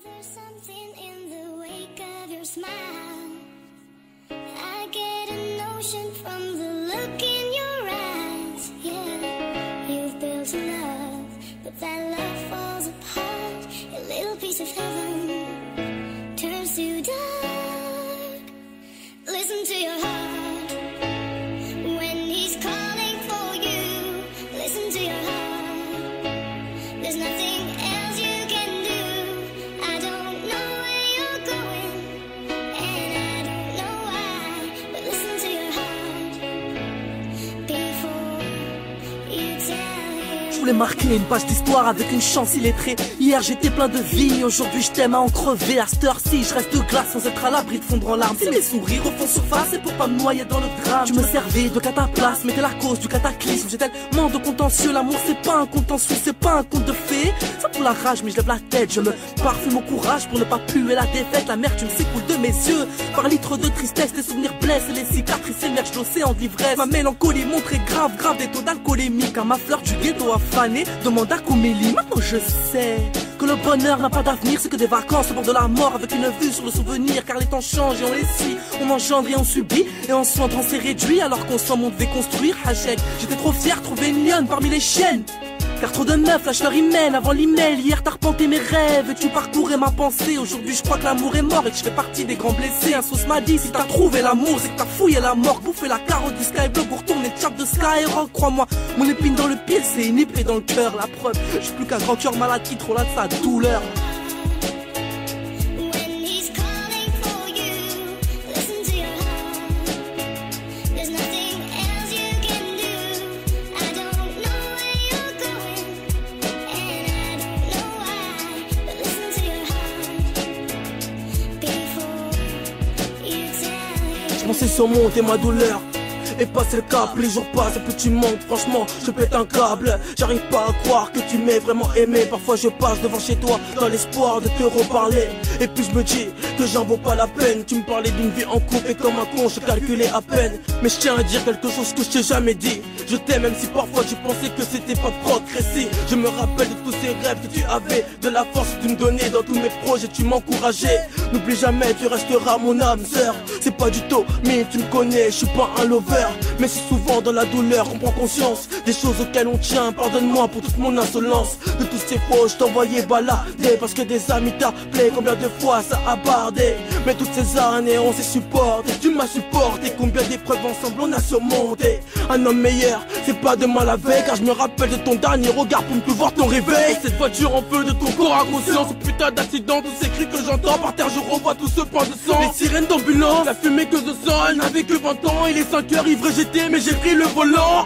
There's something in the wake of your smile. I get a notion from the look in your eyes. Yeah, you've built a love, but that love falls apart. A little piece of heaven turns to dark. Listen to your heart when he's calling for you. Listen to your heart. There's nothing else you can do. I don't know where you're going, and I don't know why. But listen to your heart before you tell him. Je voulais marquer une page d'histoire avec une chance illettrée. Hier j'étais plein de vie, aujourd'hui je t'aime à en crever. À cette heure-ci je reste de glace sans être à l'abri de fondre en larmes. Si mes sourires refont surface, c'est pour pas me noyer dans le drame. Tu me servais de cataplasme, mais t'es la cause du cataclysme. J'ai tellement de contentieux, l'amour c'est pas un contentieux, c'est pas un conte de fées. Ça pour la rage mais je lève la tête, je me parfume au courage pour ne pas puer la défaite. La mertume s'écoule de mes yeux, par litres de tristesse. Les souvenirs blessent et les cicatrices émergent de l'océan d'ivresse. Ma mélancolie montrée grave, des taux d'alcoolémie. Car ma fleur du ghetto affanée demande à Comélie. Maintenant je sais que le bonheur n'a pas d'avenir, c'est que des vacances au bord de la mort avec une vue sur le souvenir. Car les temps changent et on les suit, on engendre et on subit. Et en cendres on s'est réduit alors qu'en somme on devait construire. Hachek, j'étais trop fier de trouver une lionne parmi les chiennes. Car trop de meufs lâchent leur email avant l'email. Hier t'as repenté mes rêves et tu parcourais ma pensée. Aujourd'hui je crois que l'amour est mort et que je fais partie des grands blessés. Un sauce m'a dit si t'as trouvé l'amour c'est que t'as fouillé la mort. Bouffé la carotte du skyblock pour retourner le chap de Skyrock. Crois-moi, mon épine dans le pied c'est une épée dans le cœur. La preuve, je suis plus qu'un grand cœur malade qui trop là de sa douleur. Je pensais surmonter ma douleur et passer le cap, les jours passent et plus tu manques. Franchement je pète un câble. J'arrive pas à croire que tu m'aies vraiment aimé. Parfois je passe devant chez toi dans l'espoir de te reparler. Et puis je me dis que j'en vaux pas la peine. Tu me parlais d'une vie en couple et comme un con je calculais à peine. Mais je tiens à dire quelque chose que je t'ai jamais dit. Je t'aime même si parfois tu pensais que c'était pas progresser. Je me rappelle de tous ces rêves que tu avais, de la force que tu me donnais dans tous mes projets, tu m'encourageais. N'oublie jamais, tu resteras mon âme sœur. C'est pas du tout, mais tu me connais, je suis pas un lover. Mais si souvent dans la douleur on prend conscience des choses auxquelles on tient. Pardonne-moi pour toute mon insolence. De tous ces faux je t'envoyais balader parce que des amis t'appelaient. Combien de fois ça a bardé. Mais toutes ces années on s'est supporté. Tu m'as supporté, combien d'épreuves ensemble on a surmonté. Un homme meilleur, c'est pas demain la veille. Car je me rappelle de ton dernier regard pour ne plus voir ton réveil. Cette voiture en feu de ton corps inconscient. Ce putain d'accident, tous ces cris que j'entends par terre. Je revois tout ce point de sang. Les sirènes d'ambulance, la fumée que je sens. Elle n'avait que 20 ans, il est 5 heures, ivre j'étais mais j'ai pris le volant.